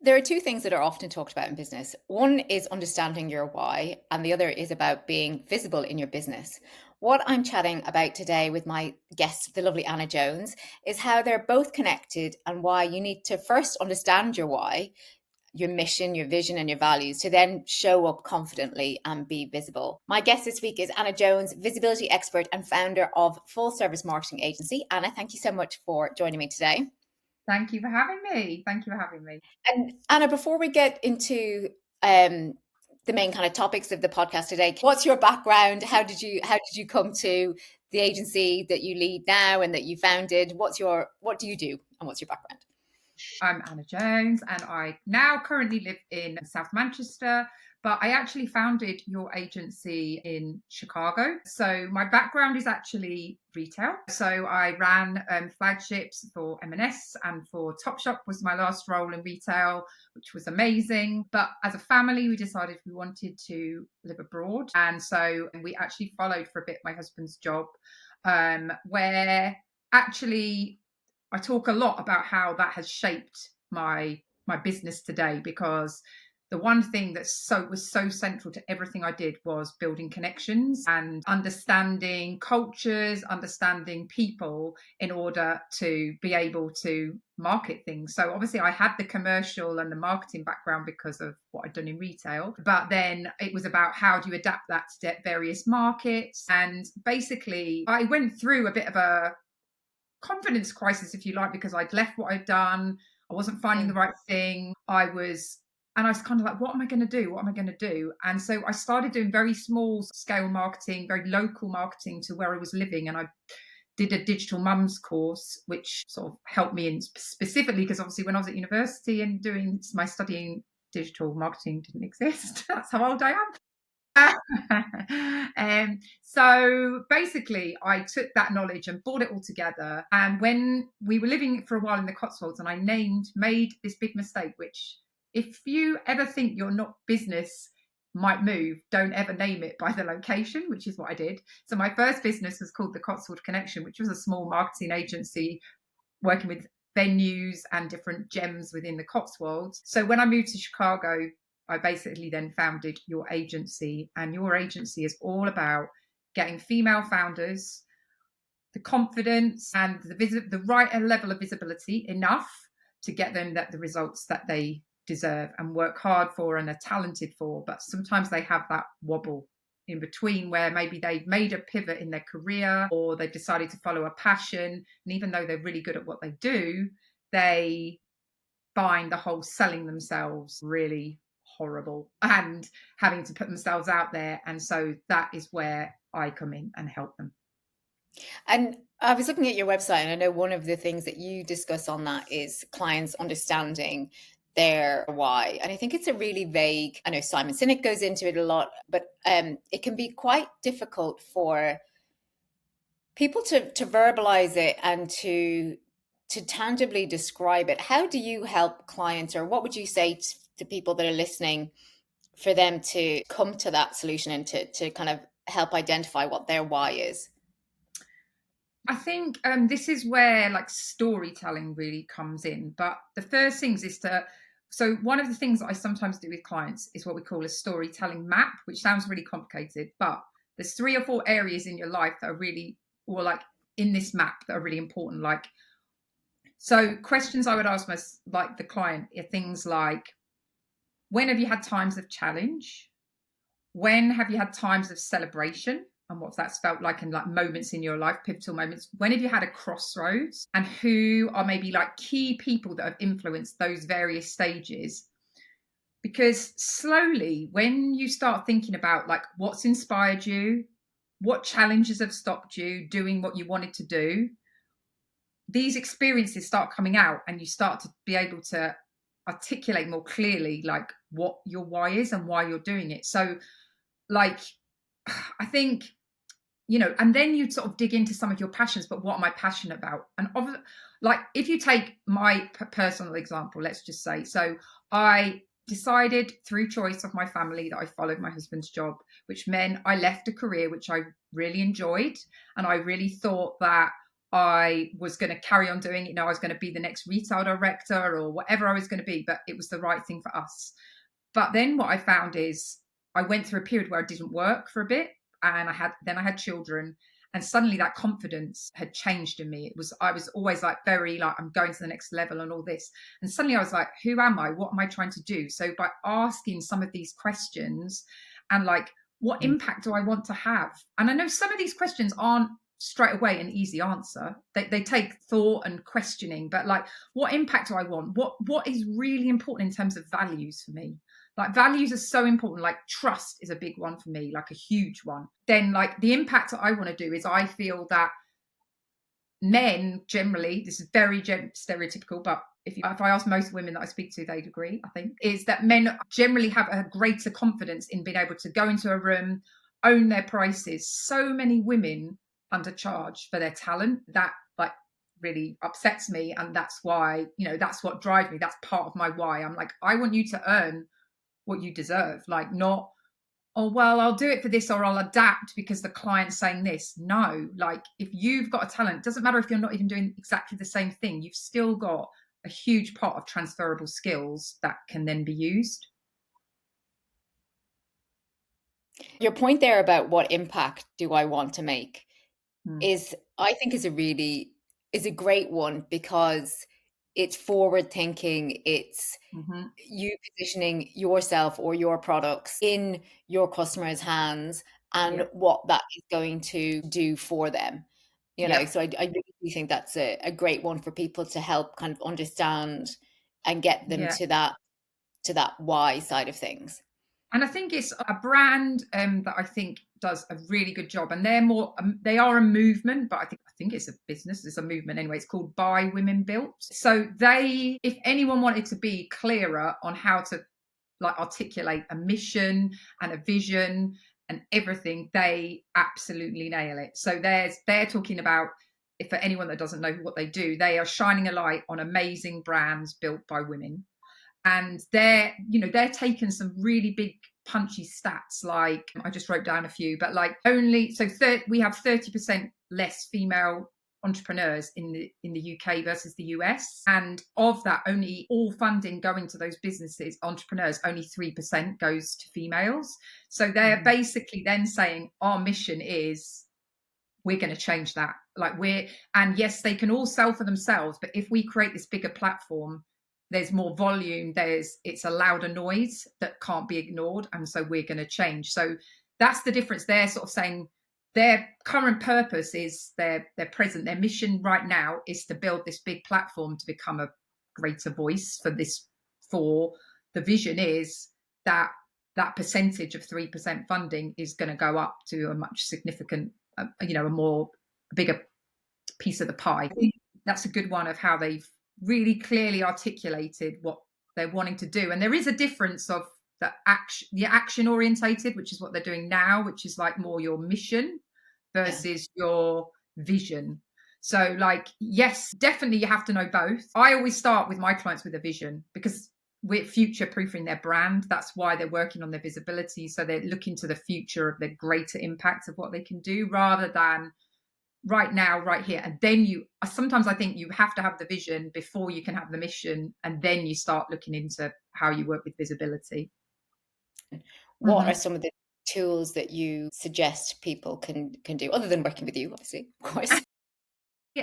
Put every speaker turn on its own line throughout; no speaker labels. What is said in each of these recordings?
There are two things that are often talked about in business. One is understanding your why, and the other is about being visible in your business. What I'm chatting about today with my guest, the lovely Anna Jones, is how they're both connected and why you need to first understand your why, your mission, your vision, and your values to then show up confidently and be visible. My guest this week is Anna Jones, visibility expert and founder of full service marketing agency. Anna, thank you so much for joining me today.
Thank you for having me. Thank you for having me.
And Anna, before we get into um, the main kind of topics of the podcast today, what's your background? How did you come to the agency that you lead now and that you founded? What do you do and what's your background?
I'm Anna Jones and I now currently live in South Manchester, but I actually founded your agency in Chicago. So my background is actually retail. So I ran flagships for M&S and for Topshop was my last role in retail, which was amazing. But as a family, we decided we wanted to live abroad. And so we actually followed for a bit my husband's job, where actually I talk a lot about how that has shaped my business today, because the one thing that was so central to everything I did was building connections and understanding cultures, understanding people in order to be able to market things. So obviously I had the commercial and the marketing background because of what I'd done in retail, but then it was about how do you adapt that to various markets. And basically I went through a bit of a confidence crisis, if you like, because I'd left what I'd done. I wasn't finding the
Mm.
right thing. And I was kind of like, what am I going to do? What am I going to do? And so I started doing very small scale marketing, very local marketing to where I was living. And I did a digital mums course, which sort of helped me in specifically because obviously when I was at university and doing my studying, digital marketing didn't exist. That's how old I am. So basically, I took that knowledge and brought it all together. And when we were living for a while in the Cotswolds, and I made this big mistake, which if you ever think your not business might move, don't ever name it by the location, which is what I did. So my first business was called the Cotswold Connection, which was a small marketing agency working with venues and different gems within the Cotswolds. So when I moved to Chicago, I basically then founded your agency, and your agency is all about getting female founders the confidence and the right level of visibility enough to get them the results that they deserve and work hard for and are talented for. But sometimes they have that wobble in between where maybe they've made a pivot in their career or they've decided to follow a passion. And even though they're really good at what they do, they find the whole selling themselves really horrible and having to put themselves out there. And so that is where I come in and help them.
And I was looking at your website, and I know one of the things that you discuss on that is clients understanding their why. And I think it's a really vague, I know Simon Sinek goes into it a lot, but it can be quite difficult for people to verbalize it and to tangibly describe it. How do you help clients, or what would you say to people that are listening for them to come to that solution and to kind of help identify what their why is?
I think this is where like storytelling really comes in. But the first things is so one of the things that I sometimes do with clients is what we call a storytelling map, which sounds really complicated, but there's 3 or 4 areas in your life that are really, or like in this map that are really important. Like, so questions I would ask like the client are things like, when have you had times of challenge? When have you had times of celebration? And what that's felt like in like moments in your life, pivotal moments. When have you had a crossroads? And who are maybe like key people that have influenced those various stages? Because slowly, when you start thinking about like what's inspired you, what challenges have stopped you doing what you wanted to do, these experiences start coming out and you start to be able to articulate more clearly like what your why is and why you're doing it. So like I think, and then you sort of dig into some of your passions, but what am I passionate about? And like if you take my personal example, let's just say, so I decided through choice of my family that I followed my husband's job, which meant I left a career which I really enjoyed. And I really thought that I was going to carry on doing it. I was going to be the next retail director or whatever I was going to be, but it was the right thing for us. But then what I found is I went through a period where it didn't work for a bit, and I had children, and suddenly that confidence had changed in me. I was always like very like I'm going to the next level and all this, and suddenly I was like, who am I? What am I trying to do? So by asking some of these questions, and like, what
Mm.
impact do I want to have? And I know some of these questions aren't straight away an easy answer. They take thought and questioning, but like, what impact do I want? What is really important in terms of values for me? Like, values are so important. Like, trust is a big one for me, like a huge one. Then like the impact that I want to do is I feel that men generally, this is very stereotypical, but if I ask most women that I speak to, they'd agree, I think, is that men generally have a greater confidence in being able to go into a room, own their prices. So many women undercharge for their talent. That like really upsets me. And that's why, that's what drives me. That's part of my why. I'm like, I want you to earn what you deserve, like not, oh well, I'll do it for this, or I'll adapt because the client's saying this. No, like if you've got a talent, doesn't matter if you're not even doing exactly the same thing, you've still got a huge pot of transferable skills that can then be used.
Your point there about what impact do I want to make
Mm.
is, I think, is a great one, because it's forward thinking. It's
Hmm.
you positioning yourself or your products in your customers' hands and
Yeah.
what that is going to do for them.
Yep.
So I really think that's a great one for people to help kind of understand and get them
Yeah.
to that why side of things.
And I think it's a brand that I think does a really good job. And they're more, they are a movement, but I think it's a business. It's a movement anyway. It's called By Women Built. So they, if anyone wanted to be clearer on how to like articulate a mission and a vision and everything, they absolutely nail it. So they're talking about, if for anyone that doesn't know what they do, they are shining a light on amazing brands built by women. And they're taking some really big punchy stats. Like I just wrote down a few, but like we have 30% less female entrepreneurs in the UK versus the US, and of that, only all funding going to those businesses entrepreneurs, only 3% goes to females. So they're
Mhm.
basically then saying our mission is we're going to change that. Like and yes, they can all sell for themselves, but if we create this bigger platform, there's more volume, it's a louder noise that can't be ignored, and so we're going to change. So that's the difference. They're sort of saying their current purpose is their mission right now is to build this big platform to become a greater voice for this. For the vision is that that percentage of 3% funding is going to go up to a much significant, a bigger piece of the pie. I think that's a good one of how they've really clearly articulated what they're wanting to do. And there is a difference of the action orientated, which is what they're doing now, which is like more your mission
Yeah.
versus your vision. So like, yes, definitely you have to know both. I always start with my clients with a vision, because we're future proofing their brand. That's why they're working on their visibility. So they're looking to the future of the greater impact of what they can do, rather than right now, right here. And then sometimes I think you have to have the vision before you can have the mission. And then you start looking into how you work with visibility.
What are
Mhm.
some of the tools that you suggest people can do, other than working with you, obviously, of course?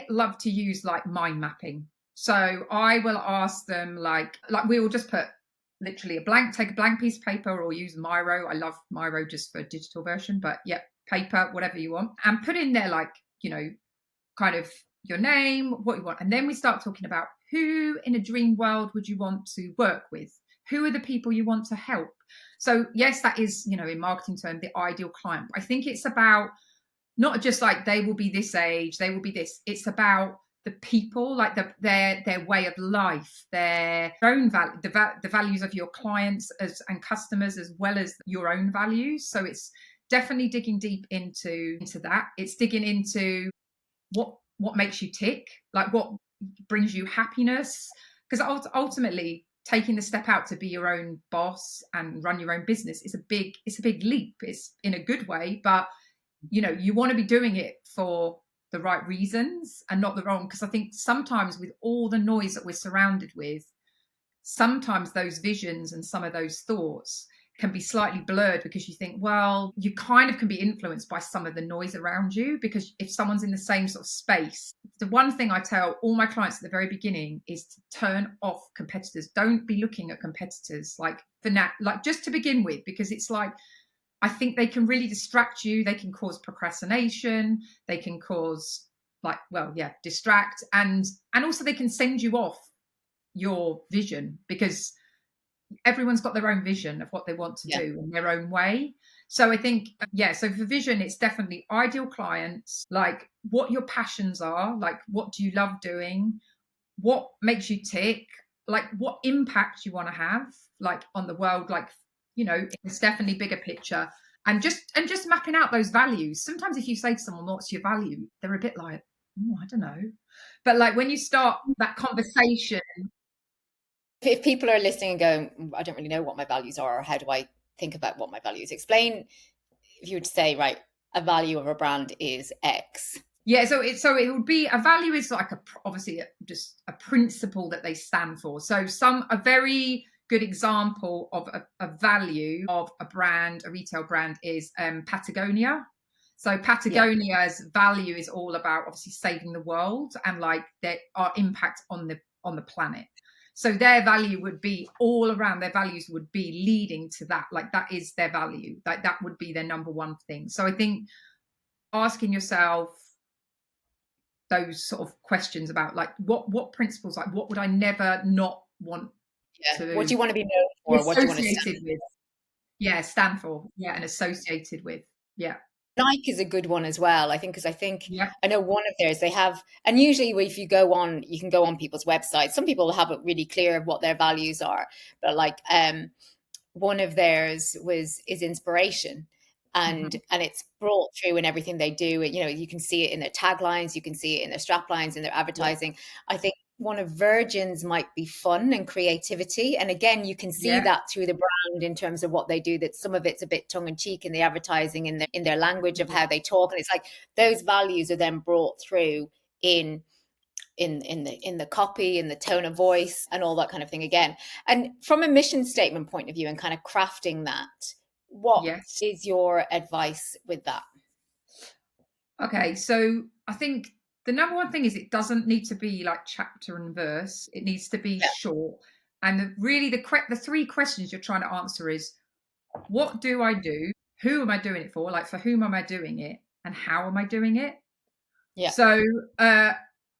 Love to use like mind mapping. So I will ask them like we will just put literally take a blank piece of paper, or use Miro. I love Miro just for digital version, but yeah, paper, whatever you want, and put in there like, kind of your name, what you want. And then we start talking about who in a dream world would you want to work with? Who are the people you want to help? So yes, that is, in marketing term, the ideal client. But I think it's about not just like they will be this age, they will be this. It's about the people, like their way of life, their own value, the values of your clients and customers, as well as your own values. So it's definitely digging deep into that. It's digging into what makes you tick, like what brings you happiness, because ultimately taking the step out to be your own boss and run your own business is a big leap. It's in a good way, but you want to be doing it for the right reasons and not the wrong. Because I think sometimes with all the noise that we're surrounded with, sometimes those visions and some of those thoughts can be slightly blurred because you think, well, you kind of can be influenced by some of the noise around you. Because if someone's in the same sort of space, the one thing I tell all my clients at the very beginning is to turn off competitors. Don't be looking at competitors, like for now, like just to begin with, because it's like, I think they can really distract you. They can cause procrastination. They can cause, like, well, yeah, distract, and also they can send you off your vision, because everyone's got their own vision of what they want to
Yeah.
do in their own way. So I think, yeah, so for vision, it's definitely ideal clients, like what your passions are, like what do you love doing, what makes you tick, like what impact you want to have, like on the world, like, it's definitely bigger picture. And just mapping out those values. Sometimes if you say to someone, what's your value? They're a bit like, oh, I don't know. But like when you start that conversation.
If people are listening and going, I don't really know what my values are, or how do I think about what my values, explain, if you would say, right, a value of a brand is X.
Yeah, so it would be, a value is like obviously just a principle that they stand for. So a very good example of a value of a brand, a retail brand, is Patagonia. So
Yeah.
Patagonia's value is all about obviously saving the world and like our impact on the planet. So their value would be all around, their values would be leading to that. Like that is their value. Like that would be their number one thing. So I think asking yourself those sort of questions about like what principles, like what would I never not want
Yeah. What
to
do you want to be known
be
for? What do you want to stand?
associated with? Yeah, stand for. Yeah, and associated with. Yeah.
Nike is a good one as well, I think, because I think
Yeah.
I know one of theirs they have, and usually if you go on, you can go on people's websites. Some people have it really clear of what their values are, but like one of theirs is inspiration,
Hmm.
and it's brought through in everything they do. You know, you can see it in their taglines, you can see it in their strap lines, in their
Yeah.
advertising. I think one of Virgin's might be fun and creativity, and again you can see
Yeah.
that through the brand in terms of what they do, that some of it's a bit tongue-in-cheek in the advertising, in their language of
Yeah.
how they talk, and it's like those values are then brought through in in the copy, in the tone of voice, and all that kind of thing again. And from a mission statement point of view and kind of crafting that, what
Yes.
is your advice with that?
Okay, so I think the number one thing is it doesn't need to be like chapter and verse. It needs to be
Yeah.
short. And really, the three questions you're trying to answer is, what do I do? Who am I doing it for? Like, for whom am I doing it? And how am I doing it?
Yeah.
So,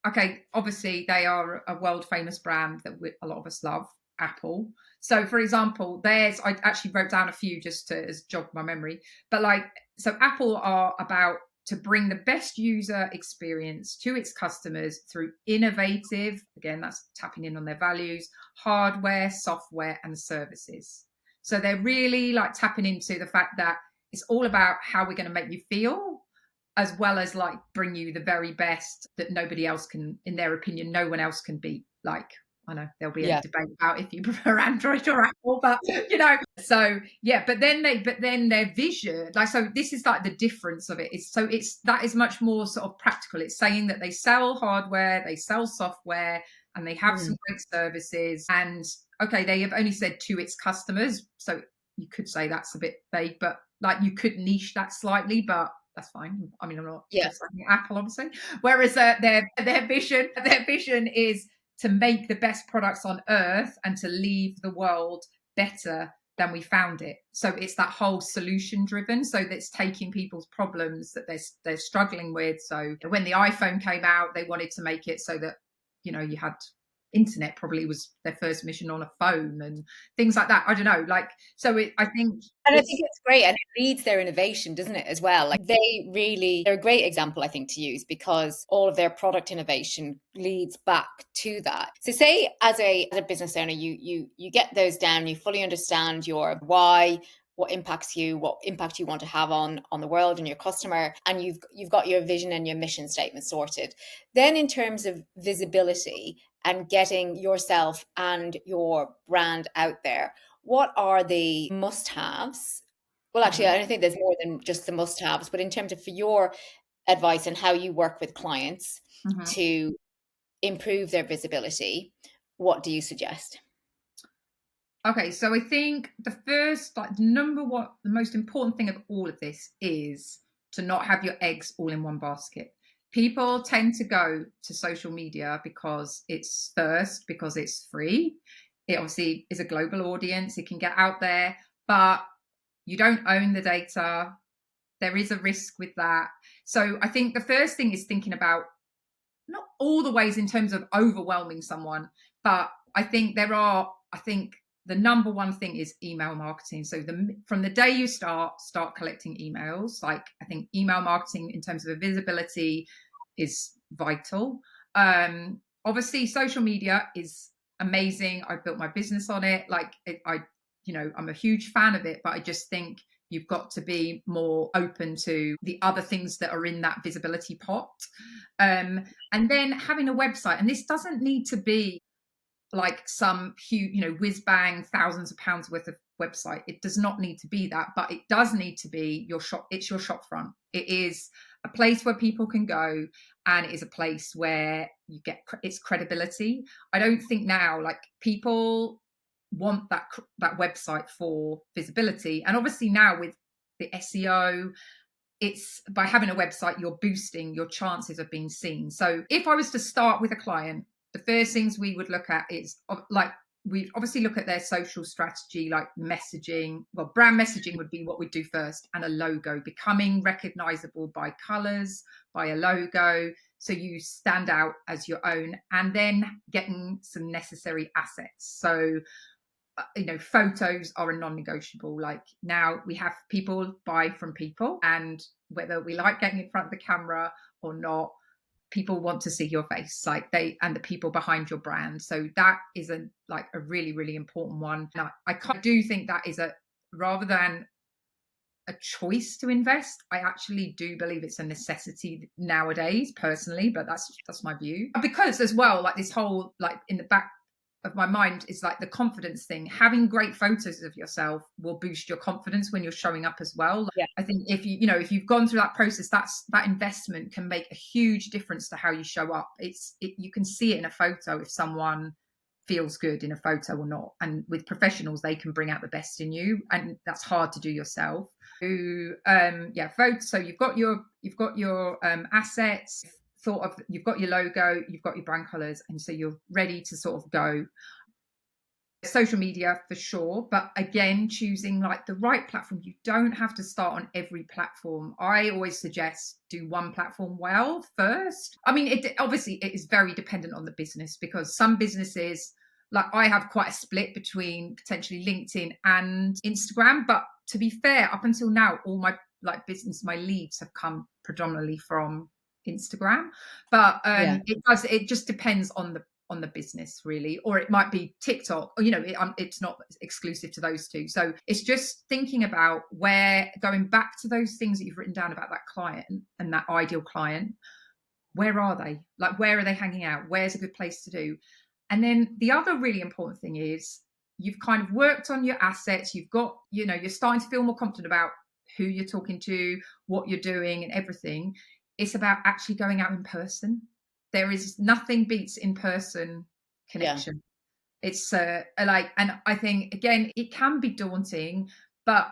okay, obviously they are a world famous brand that a lot of us love, Apple. So, for example, I actually wrote down a few just to jog my memory. But like, so Apple are about to bring the best user experience to its customers through innovative, again, that's tapping in on their values, hardware, software, and services. So they're really like tapping into the fact that it's all about how we're going to make you feel, as well as like bring you the very best that nobody else can, in their opinion, no one else can beat. Like, I know there'll be a
Yeah.
debate about if you prefer Android or Apple, but so yeah, but then their vision, like, so this is like the difference of it. It's that is much more sort of practical. It's saying that they sell hardware, they sell software, and they have some
Mm.
great services. And okay, they have only said to its customers, so you could say that's a bit vague, but like you could niche that slightly, but that's fine. I mean, I'm not
Yeah.
criticizing Apple, obviously. Whereas their vision is to make the best products on earth and to leave the world better than we found it. So it's that whole solution driven. So that's taking people's problems that they're struggling with. So when the iPhone came out, they wanted to make it so that you had internet, probably was their first mission on a phone and things like that. I don't know. Like, I think
And I think
it's,
it's great, and it leads their innovation, doesn't it, as well? Like they're a great example, I think, to use, because all of their product innovation leads back to that. So say as a business owner, you get those down, you fully understand your why, what impacts you, what impact you want to have on the world and your customer, and you've got your vision and your mission statement sorted. Then in terms of visibility and getting yourself and your brand out there, what are the must-haves? Well, actually,
mhm,
I don't think there's more than just the must-haves, but in terms of for your advice on how you work with clients
Mhm.
to improve their visibility, what do you suggest?
Okay, so I think the first, like number one, the most important thing of all of this is to not have your eggs all in one basket. People tend to go to social media because it's first, because it's free. It obviously is a global audience, it can get out there, but you don't own the data. There is a risk with that. So I think the first thing is thinking about not all the ways in terms of overwhelming someone, but I think the number one thing is email marketing. So from the day you start collecting emails. Like I think email marketing in terms of visibility is vital. Obviously, social media is amazing. I've built my business on it. I'm a huge fan of it, but I just think you've got to be more open to the other things that are in that visibility pot. And then having a website, and this doesn't need to be like some huge, whiz bang, thousands of pounds worth of website. It does not need to be that, but it does need to be your shop. It's your shop front. It is a place where people can go, and it is a place where you get its credibility. I don't think now, like, people want that website for visibility, and obviously now with the SEO, it's by having a website, you're boosting your chances of being seen. So if I was to start with a client, the first things we would look at is like, we obviously look at their social strategy, like messaging. Well, brand messaging would be what we do first, and a logo, becoming recognizable by colors, by a logo, so you stand out as your own, and then getting some necessary assets. So photos are a non-negotiable. Like, now we have people buy from people, and whether we like getting in front of the camera or not, people want to see your face, like they and the people behind your brand. So that is a really, really important one. And I do think that is a, rather than a choice to invest, I actually do believe it's a necessity nowadays, personally, but that's my view. Because as well, like, this whole, like, in the back of my mind is like the confidence thing. Having great photos of yourself will boost your confidence when you're showing up as well. Like,
Yeah.
I think if you've gone through that process, that investment can make a huge difference to how you show up. You can see it in a photo if someone feels good in a photo or not. And with professionals, they can bring out the best in you, and that's hard to do yourself. So you've got your assets, you've got your logo, you've got your brand colors, and so you're ready to sort of go. Social media for sure, but again, choosing like the right platform. You don't have to start on every platform. I always suggest do one platform well first. I mean, it is very dependent on the business, because some businesses, like, I have quite a split between potentially LinkedIn and Instagram, but to be fair, up until now, all my my leads have come predominantly from Instagram. But
Yeah.
it just depends on the business, really. Or it might be TikTok, or it's not exclusive to those two. So it's just thinking about going back to those things that you've written down about that client and that ideal client. Where are they? Like, where are they hanging out? Where's a good place to do? And then the other really important thing is, you've kind of worked on your assets. You're starting to feel more confident about who you're talking to, what you're doing, and everything. It's about actually going out in person. There is nothing beats in person
Yeah.
connection. It's and I think, again, it can be daunting, but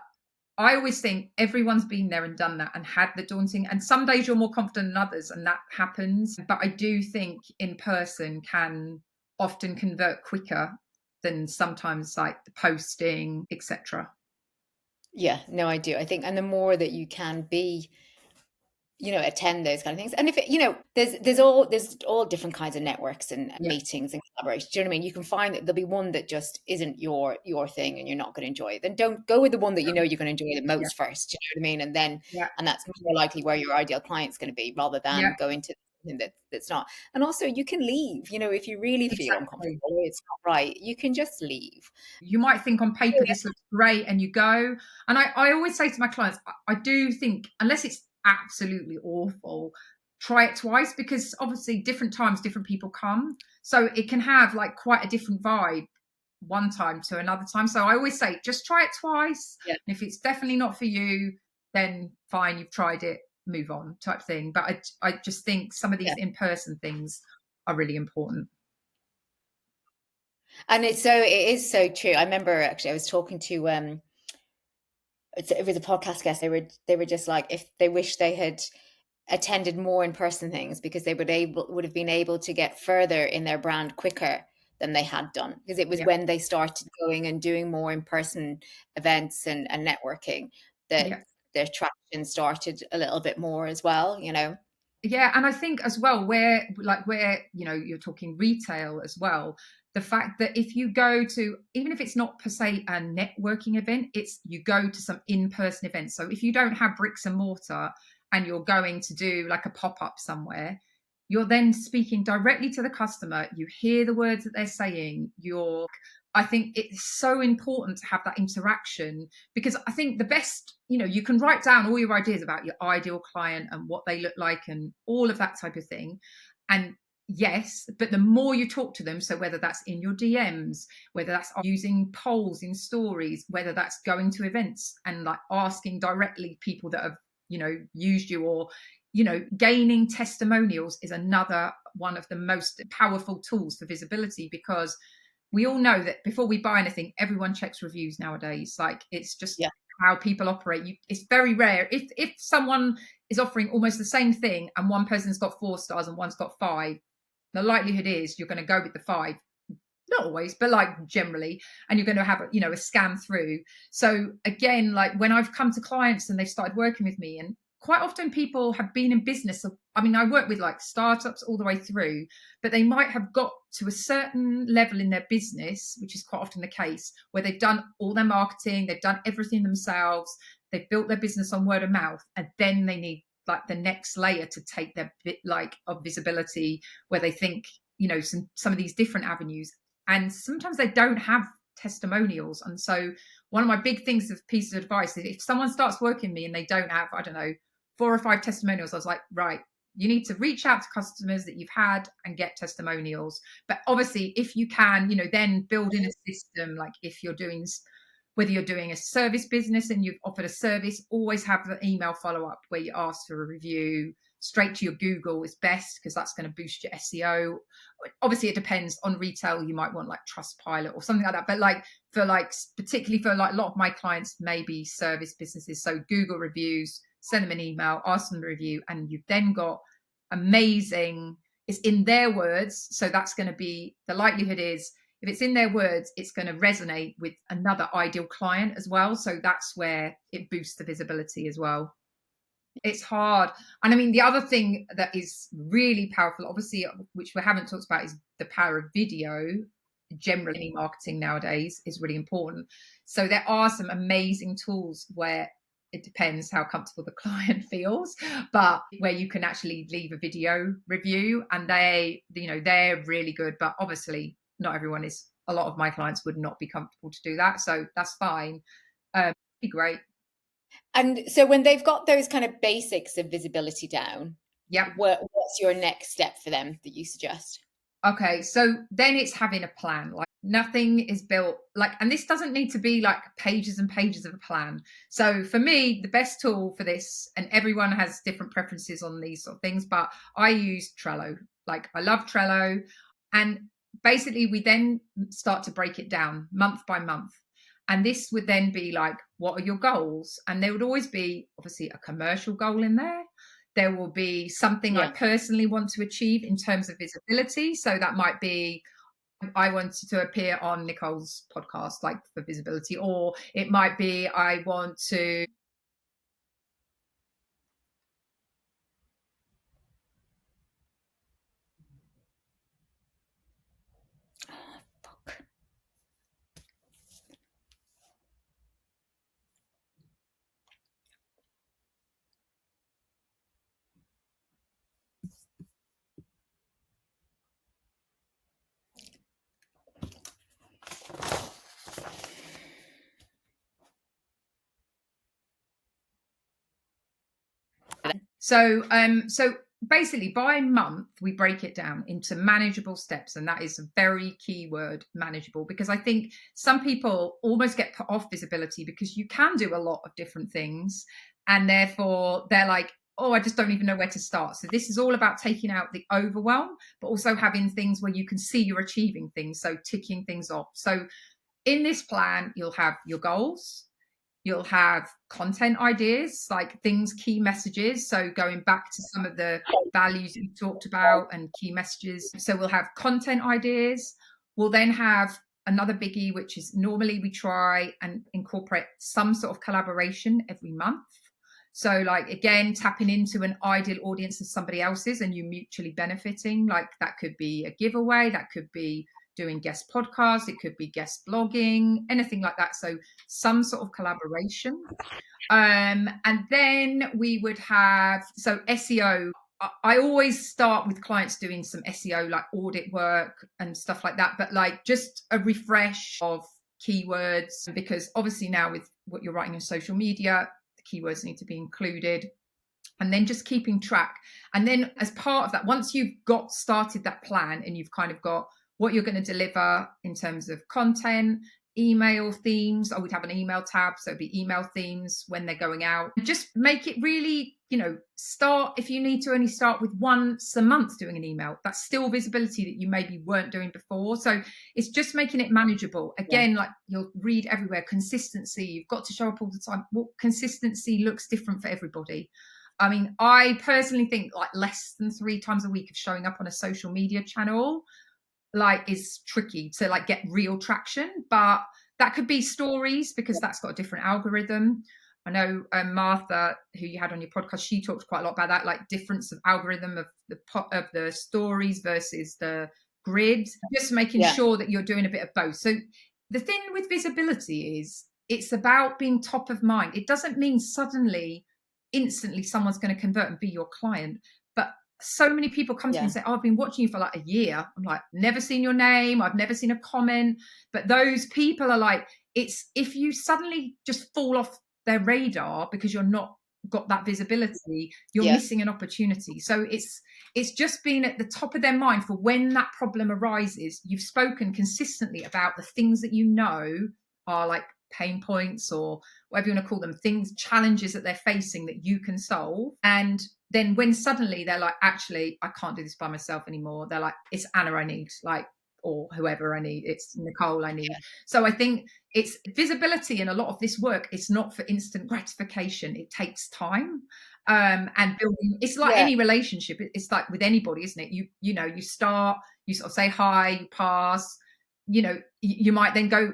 I always think everyone's been there and done that and had the daunting. And some days you're more confident than others, and that happens. But I do think in person can often convert quicker than sometimes like the posting, etc.
Yeah, no, I do. I think, and the more that you can be, attend those kind of things. And if there's all different kinds of networks and
Yeah,
meetings and collaborations. Do you know what I mean? You can find that there'll be one that just isn't your thing and you're not going to enjoy it. Then don't go with the one that you know you're going to enjoy the
yeah,
most first. Do you know what I mean?
yeah,
And that's more likely where your ideal client's going to be, rather
yeah,
than going to something that's not. And also, you can leave. If you really feel
exactly.
uncomfortable or it's not right, you can just leave.
You might think on paper this looks great, and you go. And I always say to my clients, I do think, unless it's absolutely awful, try it twice, because obviously different times different people come, so it can have like quite a different vibe one time to another time. So I always say, just try it twice,
Yeah.
and if it's definitely not for you, then fine, you've tried it. move on type thing. But I just think some of these
Yeah.
in-person things are really important.
And it is so true. I remember actually I was talking to it was a podcast guest. They were just like, if they wish they had attended more in-person things, because they would have been able to get further in their brand quicker than they had done, because it was
Yeah,
when they started going and doing more in-person events and networking that
yeah.
their traction started a little bit more as well, you know.
Yeah, and I think as well, where you're talking retail as well, the fact that if you go to, even if it's not per se a networking event, it's you go to some in-person events. So if you don't have bricks and mortar and you're going to do like a pop-up somewhere, you're then speaking directly to the customer. You hear the words that they're saying. I think it's so important to have that interaction, because I think the best, you can write down all your ideas about your ideal client and what they look like and all of that type of thing. And yes, but the more you talk to them, so whether that's in your DMs, whether that's using polls in stories, whether that's going to events and like asking directly people that have, used you, or, gaining testimonials is another one of the most powerful tools for visibility, because we all know that before we buy anything, everyone checks reviews nowadays. Like, it's just
Yeah.
how people operate. It's very rare if someone is offering almost the same thing and one person's got 4 stars and one's got 5, the likelihood is you're going to go with the 5. Not always, but like generally, and you're going to have a scan through. So again, like when I've come to clients and they've started working with me, and quite often people have been in business. I mean, I work with like startups all the way through, but they might have got to a certain level in their business, which is quite often the case, where they've done all their marketing, they've done everything themselves, they've built their business on word of mouth, and then they need like the next layer to take their bit like of visibility, where they think, some of these different avenues, and sometimes they don't have testimonials. And so one of my big things of pieces of advice is, if someone starts working with me and they don't have, I don't know, 4 or 5 testimonials, I was like, right, you need to reach out to customers that you've had and get testimonials. But obviously, if you can, then build in a system, like if you're doing, whether you're doing a service business and you've offered a service, always have the email follow up where you ask for a review. Straight to your Google is best, because that's going to boost your SEO. Obviously, it depends on retail. You might want like Trustpilot or something like that. But like particularly for like a lot of my clients, maybe service businesses. So Google reviews, send them an email, ask them to review, and you've then got amazing. It's in their words, so that's going to be, the likelihood is, if it's in their words, it's going to resonate with another ideal client as well. So that's where it boosts the visibility as well. It's hard. And I mean, the other thing that is really powerful, obviously, which we haven't talked about, is the power of video. Generally, marketing nowadays is really important. So there are some amazing tools where it depends how comfortable the client feels, but where you can actually leave a video review, and they're really good. But obviously, not everyone is. A lot of my clients would not be comfortable to do that, so that's fine. Be great.
And so when they've got those kind of basics of visibility down,
Yep.
what's your next step for them that you suggest?
Okay, so then it's having a plan. Like, nothing is built like, and this doesn't need to be like pages and pages of a plan. So for me, the best tool for this, and everyone has different preferences on these sort of things, but I use Trello. Like, I love Trello. And basically, we then start to break it down month by month. And this would then be like, what are your goals? And there would always be obviously a commercial goal in there. There will be something I
Yeah.
personally want to achieve in terms of visibility. So that might be, I wanted to appear on Nicole's podcast, like for visibility, or it might be, I want to.
Fuck.
So basically, by month, we break it down into manageable steps. And that is a very key word, manageable, because I think some people almost get put off visibility because you can do a lot of different things. And therefore, they're like, oh, I just don't even know where to start. So this is all about taking out the overwhelm, but also having things where you can see you're achieving things. So ticking things off. So in this plan, you'll have your goals, you'll have content ideas, like things, key messages. So going back to some of the values you talked about and key messages. So we'll have content ideas. We'll then have another biggie, which is normally we try and incorporate some sort of collaboration every month. So, like, again, tapping into an ideal audience of somebody else's and you mutually benefiting. Like, that could be a giveaway, that could be doing guest podcasts, it could be guest blogging, anything like that. So, some sort of collaboration. And then we would have, so SEO. I always start with clients doing some SEO, like audit work and stuff like that, but like just a refresh of keywords, because obviously now with what you're writing on social media, keywords need to be included, and then just keeping track. And then as part of that, once you've got started that plan and you've kind of got what you're going to deliver in terms of content, email themes, I would have an email tab, so it'd be email themes when they're going out. Just make it really, start, if you need to only start with once a month doing an email, that's still visibility that you maybe weren't doing before. So it's just making it manageable. Again, like you'll read everywhere, consistency, you've got to show up all the time. Well, consistency looks different for everybody. I mean, I personally think like less than 3 times a week of showing up on a social media channel like is tricky to like get real traction, but that could be stories because that's got a different algorithm. I know Martha, who you had on your podcast, she talked quite a lot about that, like difference of algorithm of the stories versus the grid. Just making sure that you're doing a bit of both. So the thing with visibility is it's about being top of mind. It doesn't mean suddenly, instantly, someone's going to convert and be your client, but so many people come to me and say, oh, I've been watching you for like a year. I'm like, never seen your name. I've never seen a comment. But those people are like, it's if you suddenly just fall off their radar because you're not got that visibility, you're missing an opportunity. So it's just being at the top of their mind for when that problem arises. You've spoken consistently about the things that you know are like pain points or whatever you want to call them, things, challenges that they're facing that you can solve. And then when suddenly they're like, actually, I can't do this by myself anymore, they're like, it's Anna I need, like, or whoever I need, it's Nicole I need. So I think it's visibility in a lot of this work. It's not for instant gratification. It takes time. And building, it's like any relationship. It's like with anybody, isn't it? You start, you sort of say hi, you pass, you might then go,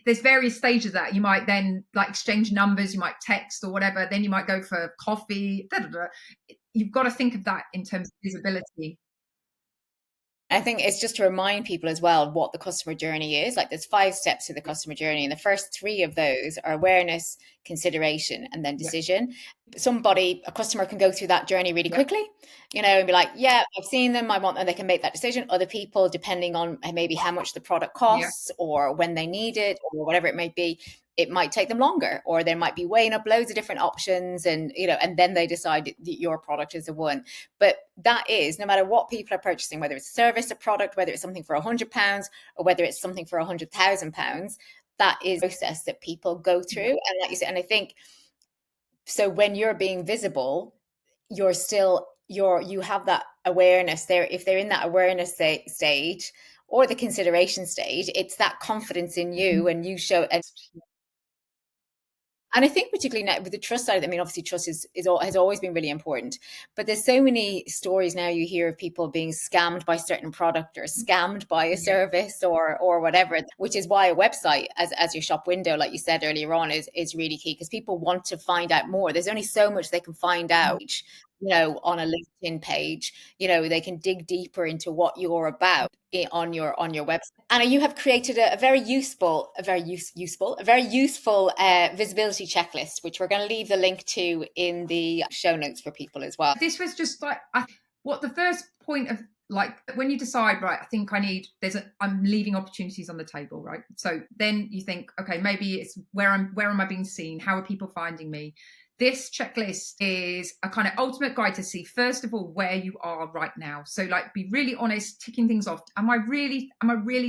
there's various stages of that. You might then like exchange numbers, you might text or whatever, then you might go for coffee. You've got to think of that in terms of visibility.
I think it's just to remind people as well what the customer journey is. Like there's 5 steps to the customer journey, and the first 3 of those are awareness, consideration, and then decision. A customer can go through that journey really quickly, and be like, yeah, I've seen them, I want them, they can make that decision. Other people, depending on maybe how much the product costs or when they need it or whatever it might be, it might take them longer, or they might be weighing up loads of different options, and and then they decide that your product is the one. But that is, no matter what people are purchasing, whether it's a service, a product, whether it's something for £100 or whether it's something for £100,000, that is a process that people go through. And like you said, and I think so when you're being visible, you have that awareness there. If they're in that awareness stage or the consideration stage, it's that confidence in you, and you show. And I think particularly now with the trust side, I mean, obviously trust has always been really important, but there's so many stories now you hear of people being scammed by a certain product or scammed by a service or whatever, which is why a website as your shop window, like you said earlier on, is really key, because people want to find out more. There's only so much they can find out, on a LinkedIn page. They can dig deeper into what you're about on your website. Anna, you have created a very useful visibility checklist, which we're going to leave the link to in the show notes for people as well.
This was just like what the first point of, like, when you decide, right, I think I'm leaving opportunities on the table, right? So then you think, okay, maybe it's where am I being seen? How are people finding me? This checklist is a kind of ultimate guide to see, first of all, where you are right now. So like, be really honest, ticking things off. Am I really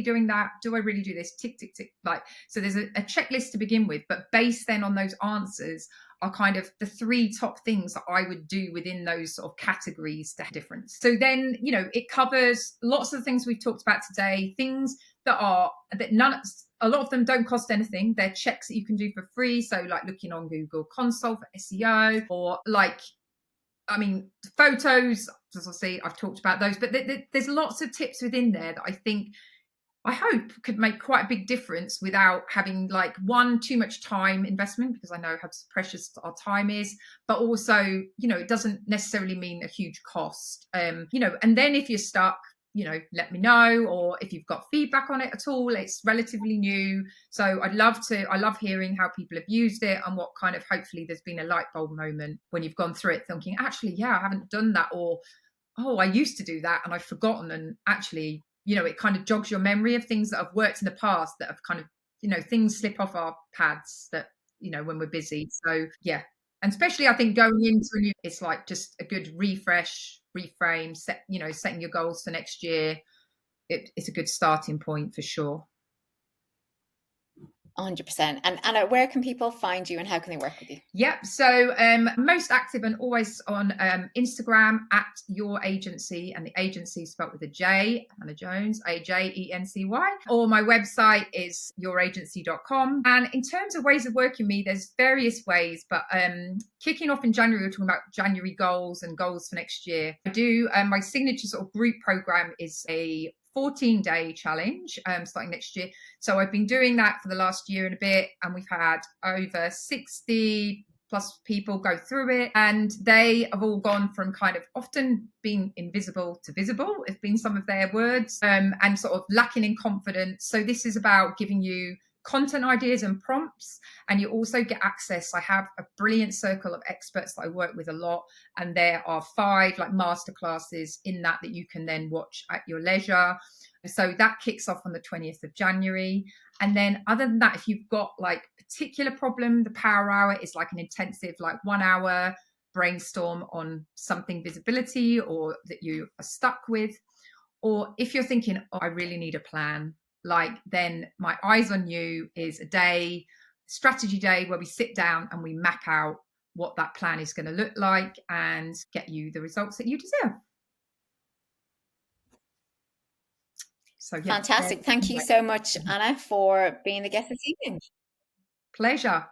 doing that? Do I really do this? Tick, tick, tick. Like, so there's a checklist to begin with, but based then on those answers, are kind of the three top things that I would do within those sort of categories to have difference. So then, it covers lots of the things we've talked about today, things that a lot of them don't cost anything. They're checks that you can do for free. So like looking on Google Console for SEO, or photos, as I say, I've talked about those, but there's lots of tips within there that I hope could make quite a big difference without having too much time investment, because I know how precious our time is, but also, it doesn't necessarily mean a huge cost. And then if you're stuck, let me know, or if you've got feedback on it at all. It's relatively new. So I love hearing how people have used it, and what kind of, hopefully there's been a light bulb moment when you've gone through it thinking, actually, yeah, I haven't done that, or, oh, I used to do that and I've forgotten. And actually, it kind of jogs your memory of things that have worked in the past that have kind of, things slip off our pads that, when we're busy. So yeah. And especially I think going into a new, it's like just a good refresh, reframe, setting your goals for next year. It's a good starting point for sure.
100%. And Anna, where can people find you and how can they work with you?
Yep. So most active and always on Instagram at Your Agency, and the agency spelled with a J, Anna Jones, AJENCY. Or my website is youragency.com. And in terms of ways of working with me, there's various ways, but kicking off in January, we're talking about January goals and goals for next year. I do my signature sort of group program is a 14-day challenge starting next year. So I've been doing that for the last year and a bit, and we've had over 60 plus people go through it, and they have all gone from kind of often being invisible to visible, have been some of their words, and sort of lacking in confidence. So this is about giving you content ideas and prompts, and you also get access. I have a brilliant circle of experts that I work with a lot, and there are 5 masterclasses in that you can then watch at your leisure. So that kicks off on the 20th of January. And then other than that, if you've got particular problem, the Power Hour is an intensive 1 hour brainstorm on something visibility or that you are stuck with. Or if you're thinking, oh, I really need a plan, then my Eyes on You is a strategy day where we sit down and we map out what that plan is going to look like and get you the results that you deserve. So yeah.
Fantastic. Thank you so much, Anna, for being the guest this evening.
Pleasure.